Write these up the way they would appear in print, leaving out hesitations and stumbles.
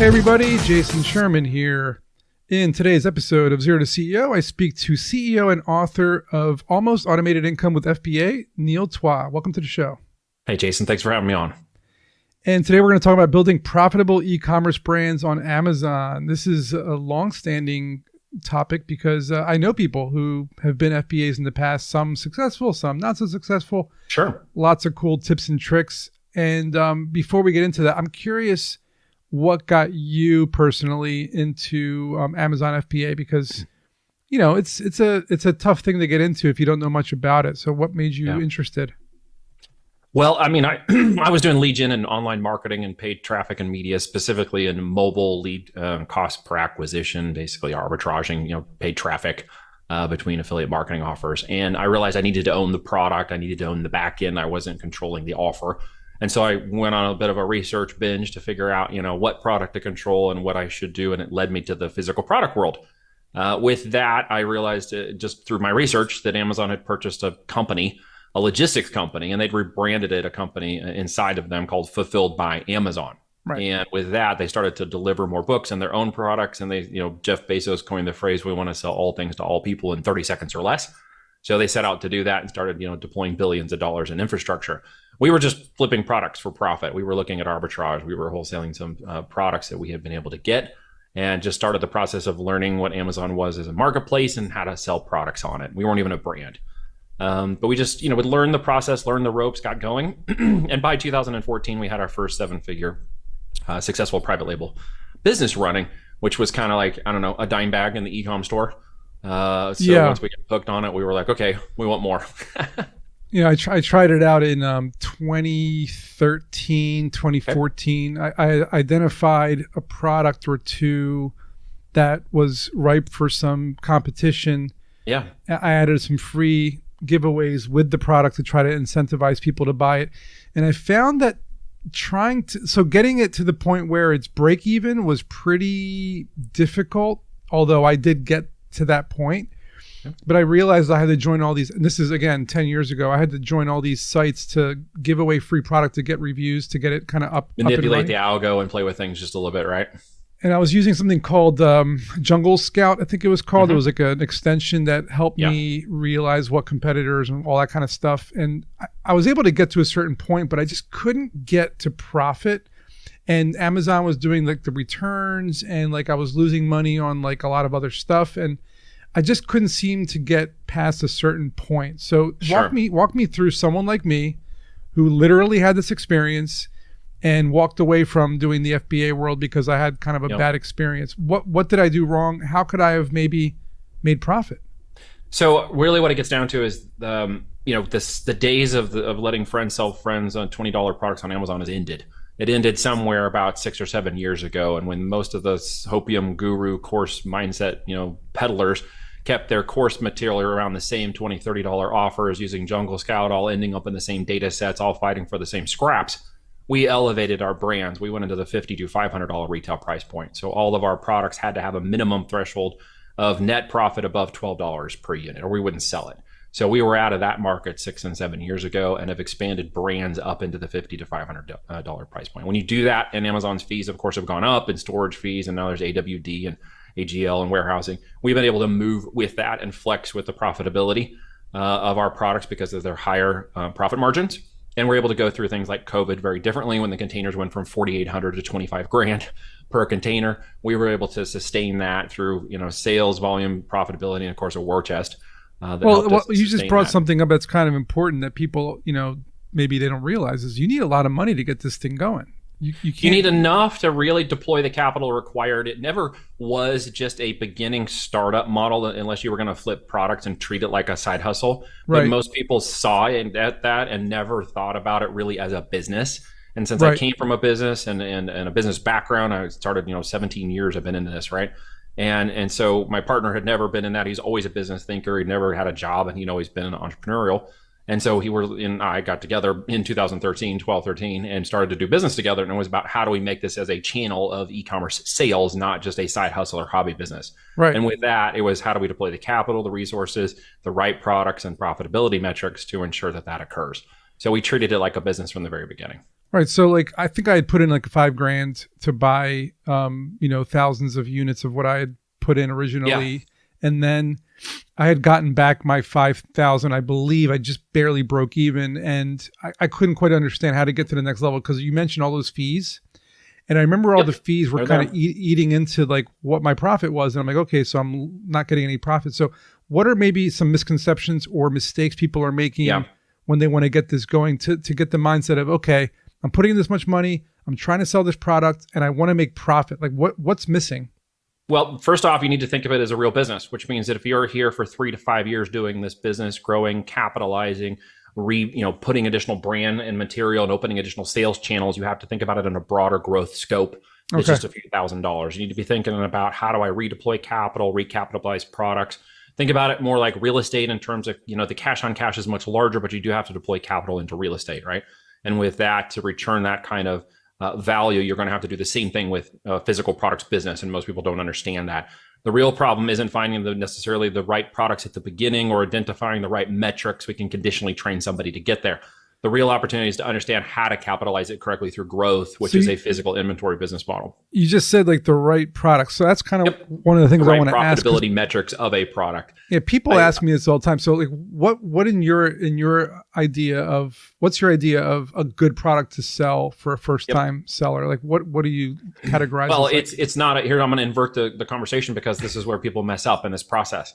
Hey everybody, Jason Sherman here. In today's episode of Zero to CEO, I speak to CEO and author of Almost Automated Income with FBA, Neil Twa. Welcome to the show. Hey Jason, thanks for having me on. And today we're going to talk about building profitable e-commerce brands on Amazon. This is a long-standing topic because I know people who have been FBAs in the past, some successful, some not so successful. Sure. Lots of cool tips and tricks. And before we get into that, I'm curious what got you personally into Amazon FBA, because you know it's a tough thing to get into if you don't know much about it. So what made you interested? Well, I mean, I I was doing lead gen and online marketing and paid traffic and media, specifically in mobile lead cost per acquisition, basically arbitraging, paid traffic between affiliate marketing offers. And I realized I needed to own the product. I needed to own the back end. I wasn't controlling the offer. And so I went on a bit of a research binge to figure out, what product to control and what I should do. And it led me to the physical product world. With that, I realized just through my research that Amazon had purchased a company, a logistics company, and they'd rebranded it a company inside of them called Fulfilled by Amazon. Right. And with that, they started to deliver more books and their own products. And they, Jeff Bezos coined the phrase, we want to sell all things to all people in 30 seconds or less. So they set out to do that and started, deploying billions of dollars in infrastructure. We were just flipping products for profit. We were looking at arbitrage. We were wholesaling some products that we had been able to get, and just started the process of learning what Amazon was as a marketplace and how to sell products on it. We weren't even a brand. But we just, would learn the process, learn the ropes, got going. And by 2014, we had our first 7-figure successful private label business running, which was kind of like, a dime bag in the e-com store. Once we got hooked on it, we were like, okay, we want more. I tried it out in 2013, 2014. Okay. I identified a product or two that was ripe for some competition. Yeah. I added some free giveaways with the product to try to incentivize people to buy it. And I found that getting it to the point where it's break even was pretty difficult, although I did get to that point. But I realized I had to join all these, and this is again 10 years ago, I had to join all these sites to give away free product, to get reviews, to get it kind of manipulate the algo and play with things just a little bit, right? And I was using something called Jungle Scout, I think it was called. It was like an extension that helped me realize what competitors and all that kind of stuff. And I was able to get to a certain point, but I just couldn't get to profit. And Amazon was doing like the returns, and like I was losing money on like a lot of other stuff. And I just couldn't seem to get past a certain point. So walk me through someone like me who literally had this experience and walked away from doing the FBA world because I had kind of a bad experience. What did I do wrong? How could I have maybe made profit? So really what it gets down to is, the days of letting friends sell friends on $20 products on Amazon has ended. It ended somewhere about 6 or 7 years ago. And when most of the hopium guru course mindset, peddlers kept their course material around the same $20, $30 offers using Jungle Scout, all ending up in the same data sets, all fighting for the same scraps, we elevated our brands. We went into the $50 to $500 retail price point. So all of our products had to have a minimum threshold of net profit above $12 per unit, or we wouldn't sell it. So we were out of that market 6 and 7 years ago and have expanded brands up into the $50 to $500 price point. When you do that, and Amazon's fees, of course, have gone up, and storage fees, and now there's AWD and AGL and warehousing, we've been able to move with that and flex with the profitability of our products because of their higher profit margins. And we're able to go through things like COVID very differently. When the containers went from $4,800 to $25,000 per container, we were able to sustain that through sales volume, profitability, and of course a war chest. You just brought something up that's kind of important that people, maybe they don't realize, is you need a lot of money to get this thing going. You need enough to really deploy the capital required. It never was just a beginning startup model unless you were going to flip products and treat it like a side hustle. Right. But most people saw it at that and never thought about it really as a business. And since I came from a business and a business background, I started, 17 years I've been into this, right? And so my partner had never been in that. He's always a business thinker. He'd never had a job, and he'd always been entrepreneurial. And so I got together in 12, 13, and started to do business together. And it was about how do we make this as a channel of e-commerce sales, not just a side hustle or hobby business. Right. And with that, it was how do we deploy the capital, the resources, the right products and profitability metrics to ensure that that occurs. So we treated it like a business from the very beginning. Right. So like, I think I had put in like $5,000 to buy, thousands of units of what I had put in originally. Yeah. And then I had gotten back my 5,000, I believe. I just barely broke even. And I couldn't quite understand how to get to the next level, because you mentioned all those fees. And I remember all the fees were kind of eating into like what my profit was. And I'm like, okay, so I'm not getting any profit. So what are maybe some misconceptions or mistakes people are making when they want to get this going, to get the mindset of, okay, I'm putting in this much money, I'm trying to sell this product, and I want to make profit. Like what's missing? Well, first off, you need to think of it as a real business, which means that if you're here for 3 to 5 years doing this business, growing, capitalizing, putting additional brand and material and opening additional sales channels, you have to think about it in a broader growth scope. It's just a few $1,000s. You need to be thinking about, how do I redeploy capital, recapitalize products? Think about it more like real estate in terms of, the cash on cash is much larger, but you do have to deploy capital into real estate, right? And with that, to return that kind of value, you're going to have to do the same thing with physical products business. And most people don't understand that. The real problem isn't finding necessarily the right products at the beginning or identifying the right metrics we can conditionally train somebody to get there. The real opportunity is to understand how to capitalize it correctly through growth, which is a physical inventory business model. You just said like the right product. So that's kind of one of the things I want to ask. Profitability metrics of a product. Yeah, people ask me this all the time. So like what in your idea of, what's your idea of a good product to sell for a first time seller? Like what do you categorize? Well, it's not here. I'm going to invert the conversation, because this is where people mess up in this process.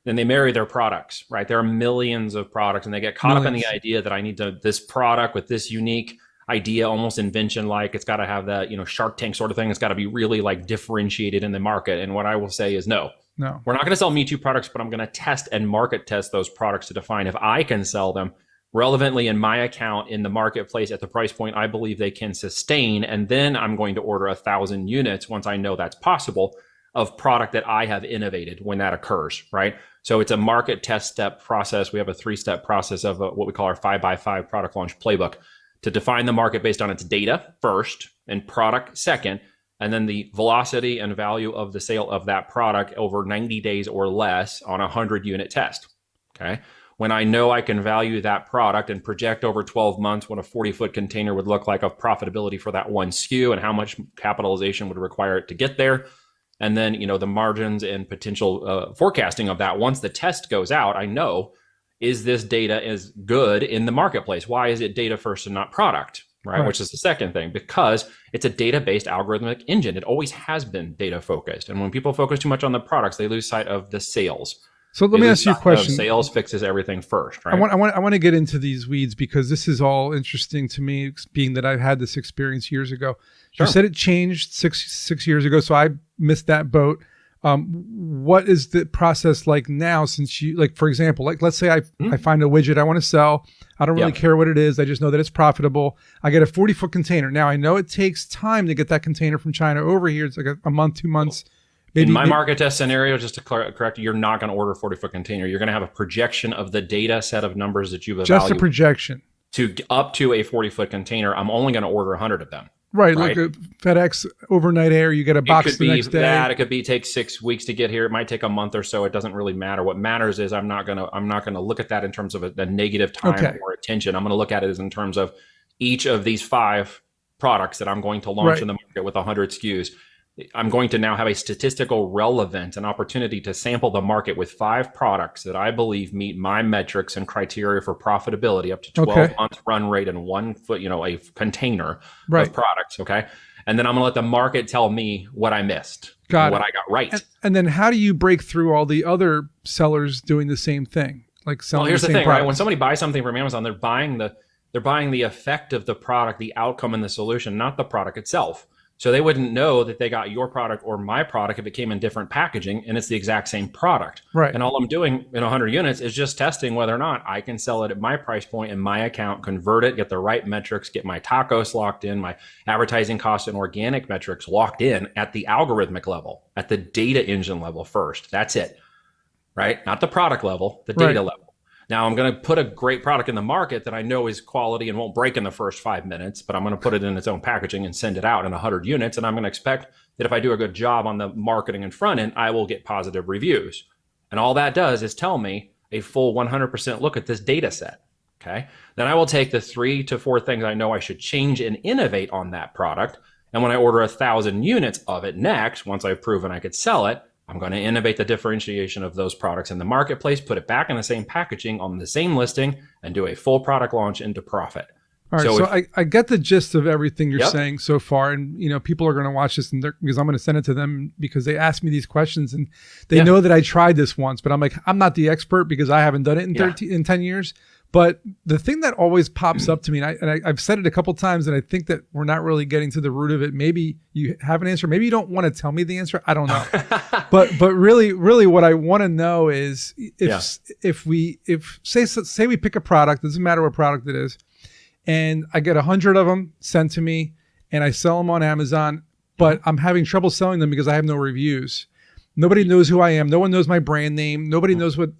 Then they marry their products, right? There are millions of products, and they get caught up in the idea that I need this product with this unique idea, almost invention-like. It's got to have that, Shark Tank sort of thing. It's got to be really like differentiated in the market. And what I will say is no. We're not going to sell Me Too products, but I'm going to test and market test those products to define if I can sell them relevantly in my account in the marketplace at the price point I believe they can sustain. And then I'm going to order 1,000 units once I know that's possible of product that I have innovated when that occurs, right? So it's a market test step process. We have a 3-step process of what we call our 5x5 product launch playbook to define the market based on its data first and product second, and then the velocity and value of the sale of that product over 90 days or less on a 100-unit test, okay? When I know I can value that product and project over 12 months what a 40-foot container would look like of profitability for that one SKU and how much capitalization would require it to get there, and then, the margins and potential forecasting of that. Once the test goes out, I know, is this data is good in the marketplace? Why is it data first and not product, right? Which is the second thing, because it's a data-based algorithmic engine. It always has been data focused. And when people focus too much on the products, they lose sight of the sales. So let me ask you a question. Sales fixes everything first, right? I want to get into these weeds, because this is all interesting to me, being that I've had this experience years ago. Sure. You said it changed six years ago, so I missed that boat. What is the process like now, since you, like, for example, like let's say I find a widget I want to sell. I don't really care what it is. I just know that it's profitable. I get a 40-foot container. Now I know it takes time to get that container from China over here. It's like a month, 2 months. In my market test scenario, just to correct you, you're not going to order a 40-foot container. You're going to have a projection of the data set of numbers that you've evaluated. Just a projection. To up to a 40-foot container, I'm only going to order 100 of them. Right, like a FedEx overnight air, you get a box the next day. It could be take 6 weeks to get here. It might take a month or so. It doesn't really matter. What matters is I'm not gonna look at that in terms of a negative time or attention. I'm going to look at it as in terms of each of these 5 products that I'm going to launch in the market with 100 SKUs. I'm going to now have a statistical relevance, an opportunity to sample the market with 5 products that I believe meet my metrics and criteria for profitability up to 12 months run rate and 1 foot, a container of products. Okay. And then I'm going to let the market tell me what I missed, what I got right. And then how do you break through all the other sellers doing the same thing? Like selling here's the same thing, product. right? When somebody buys something from Amazon, they're buying the effect of the product, the outcome and the solution, not the product itself. So they wouldn't know that they got your product or my product if it came in different packaging and it's the exact same product. Right. And all I'm doing in 100 units is just testing whether or not I can sell it at my price point in my account, convert it, get the right metrics, get my tacos locked in, my advertising costs and organic metrics locked in at the algorithmic level, at the data engine level first. That's it, right? Not the product level, the data level. Now I'm going to put a great product in the market that I know is quality and won't break in the first 5 minutes, but I'm going to put it in its own packaging and send it out in 100 units. And I'm going to expect that if I do a good job on the marketing and front end, I will get positive reviews. And all that does is tell me a full 100% look at this data set. Okay. Then I will take the 3 to 4 things I know I should change and innovate on that product. And when I order 1,000 units of it next, once I've proven I could sell it, I'm going to innovate the differentiation of those products in the marketplace, put it back in the same packaging on the same listing, and do a full product launch into profit. All right, so I get the gist of everything you're saying so far, and people are going to watch this, and because I'm going to send it to them because they asked me these questions, and they know that I tried this once, but I'm like, I'm not the expert because I haven't done it in 10 years. But the thing that always pops up to me, and I've said it a couple times, and I think that we're not really getting to the root of it. Maybe you have an answer. Maybe you don't want to tell me the answer. I don't know. but really, what I want to know is if say we pick a product, doesn't matter what product it is, and I get 100 of them sent to me, and I sell them on Amazon, but I'm having trouble selling them because I have no reviews. Nobody knows who I am. No one knows my brand name. Nobody knows what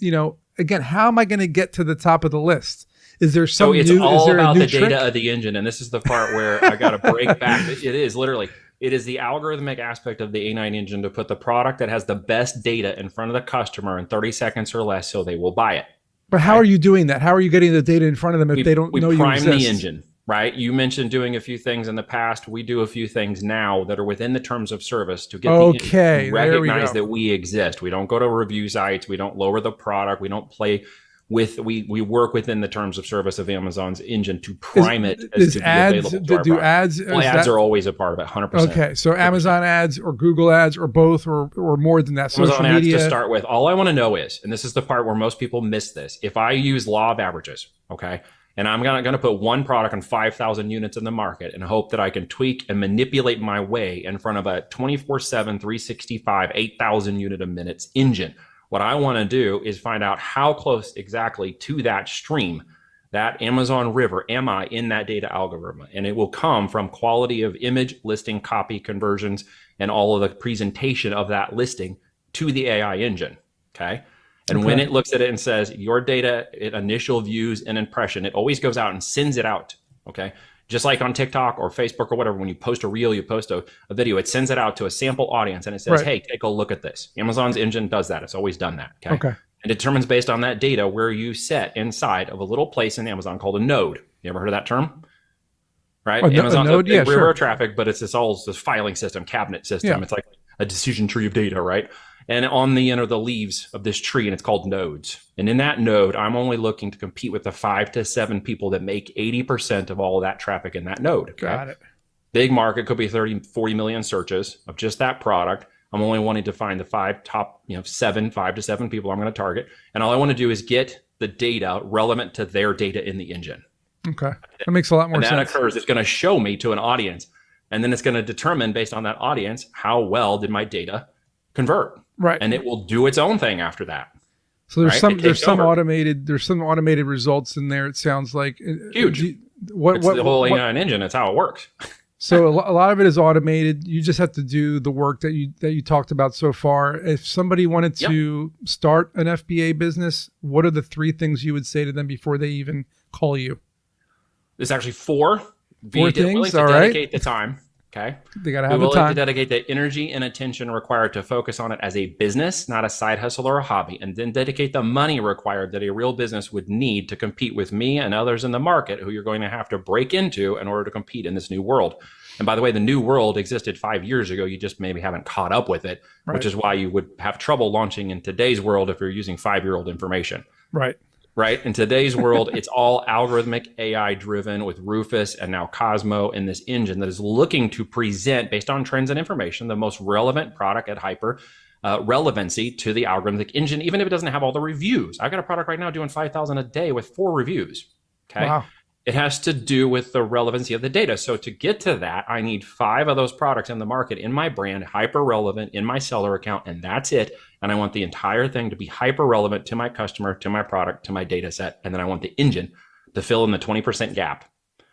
Again, how am I going to get to the top of the list? Is there some it's new? all Is there about a new the trick? data of the engine, and this is the part where I got to break back. It is literally. It is the algorithmic aspect of the A9 engine to put the product that has the best data in front of the customer in 30 seconds or less, so they will buy it. But how are you doing that? How are you getting the data in front of them if they don't know you exist? We prime the engine, right? You mentioned doing a few things in the past. We do a few things now that are within the terms of service to get the engine to recognize that we exist. We don't go to review sites. We don't lower the product. We don't play with. We work within the terms of service of Amazon's engine to prime it as to be available to our ads? Well, ads are always a part of it, 100%. Okay, so 100%. Amazon ads or Google ads or both or more than that. Social Amazon media ads to start with. All I want to know is, and this is the part where most people miss this, if I use law of averages, okay, and I'm going to put one product on 5,000 units in the market and hope that I can tweak and manipulate my way in front of a 24/7, 365, 8,000 unit a minute engine. What I want to do is find out how close exactly to that stream, that Amazon river, am I in that data algorithm? And it will come from quality of image, listing, copy conversions, and all of the presentation of that listing to the AI engine, okay? And when it looks at it and says, your data, initial views and impression, it always goes out and sends it out, okay? Just like on TikTok or Facebook or whatever, when you post a reel, you post a video, it sends it out to a sample audience and it says, hey, take a look at this. Amazon's engine does that. It's always done that, okay? And determines based on that data where you set inside of a little place in Amazon called a node. You ever heard of that term? Right? Amazon's a big river of traffic, but it's this filing system, cabinet system. It's like a decision tree of data, right? And on the end are the leaves of this tree, and it's called nodes. And in that node, I'm only looking to compete with the 5 to 7 people that make 80% of all of that traffic in that node. Okay? Got it. Big market, could be 30, 40 million searches of just that product. I'm only wanting to find the 5 to 7 people I'm going to target. And all I want to do is get the data relevant to their data in the engine. Okay. That makes a lot more sense. And that occurs, it's going to show me to an audience. And then it's going to determine based on that audience, how well did my data convert? Right. And it will do its own thing after that. So there's some automated results in there. It sounds like huge. It's the whole A9 engine. It's how it works. So a lot of it is automated. You just have to do the work that you talked about so far. If somebody wanted to start an FBA business, what are the 3 things you would say to them before they even call you? There's actually 4 things. Willing to dedicate the time. Okay. They got to have the time. To dedicate the energy and attention required to focus on it as a business, not a side hustle or a hobby, and then dedicate the money required that a real business would need to compete with me and others in the market who you're going to have to break into in order to compete in this new world. And by the way, the new world existed 5 years ago. You just maybe haven't caught up with it, which is why you would have trouble launching in today's world if you're using 5-year-old information. Right. In today's world, it's all algorithmic AI driven with Rufus and now Cosmo in this engine that is looking to present based on trends and information, the most relevant product at hyper relevancy to the algorithmic engine, even if it doesn't have all the reviews. I got a product right now doing 5,000 a day with 4 reviews. Okay. Wow. It has to do with the relevancy of the data. So to get to that, I need 5 of those products in the market in my brand, hyper relevant in my seller account, and that's it. And I want the entire thing to be hyper relevant to my customer, to my product, to my data set. And then I want the engine to fill in the 20% gap.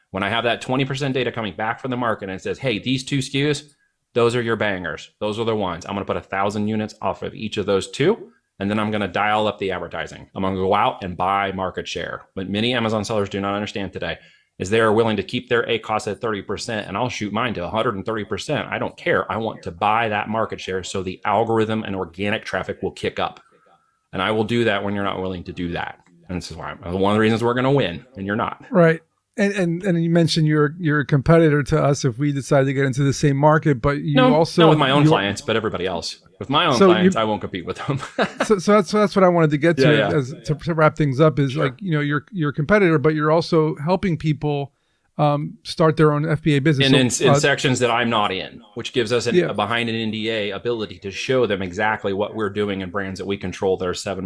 When I have that 20% data coming back from the market and it says, hey, these 2 SKUs, those are your bangers. Those are the ones. I'm going to put 1,000 units off of each of those 2. And then I'm going to dial up the advertising. I'm going to go out and buy market share. What many Amazon sellers do not understand today is they are willing to keep their A cost at 30%, and I'll shoot mine to 130%. I don't care. I want to buy that market share so the algorithm and organic traffic will kick up. And I will do that when you're not willing to do that. And this is why one of the reasons we're going to win, and you're not. Right. And you mentioned you're a competitor to us if we decide to get into the same market, but you also not with my own clients, but everybody else. With my own clients, I won't compete with them. so that's what I wanted to get to to wrap things up is like, you're a competitor, but you're also helping people start their own FBA business. And in sections that I'm not in, which gives us behind an NDA ability to show them exactly what we're doing in brands that we control that are 7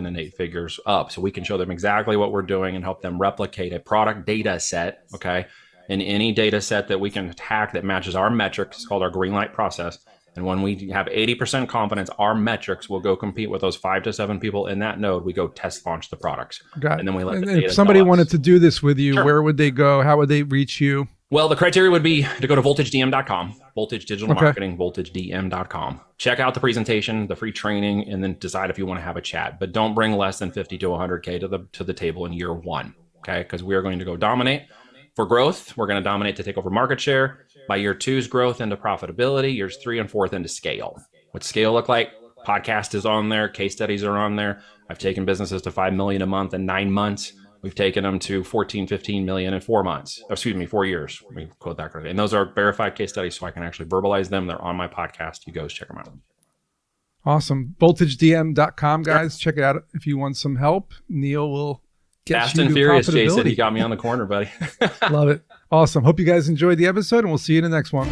and 8 figures up. So we can show them exactly what we're doing and help them replicate a product data set, okay? In any data set that we can attack that matches our metrics, it's called our green light process. And when we have 80% confidence, our metrics will go compete with those 5 to 7 people in that node. We go test launch the products. And then we let the data if somebody wanted to do this with you, where would they go? How would they reach you? Well, the criteria would be to go to voltagedm.com, Voltage Digital Marketing, voltagedm.com. Check out the presentation, the free training, and then decide if you want to have a chat. But don't bring less than 50 to 100K to the table in year 1, okay? Because we are going to go dominate. For growth, we're going to dominate to take over market share. By year 2's growth into profitability, years 3 and 4th into scale. What's scale look like? Podcast is on there. Case studies are on there. I've taken businesses to 5 million a month in 9 months. We've taken them to 14, 15 million in 4 months. 4 years. Let me quote that correctly. And those are verified case studies, so I can actually verbalize them. They're on my podcast. You guys check them out. Awesome. VoltageDM.com, guys. Check it out if you want some help. Neil will get Fast you and to Furious, profitability. Jason. He got me on the corner, buddy. Love it. Awesome. Hope you guys enjoyed the episode, and we'll see you in the next one.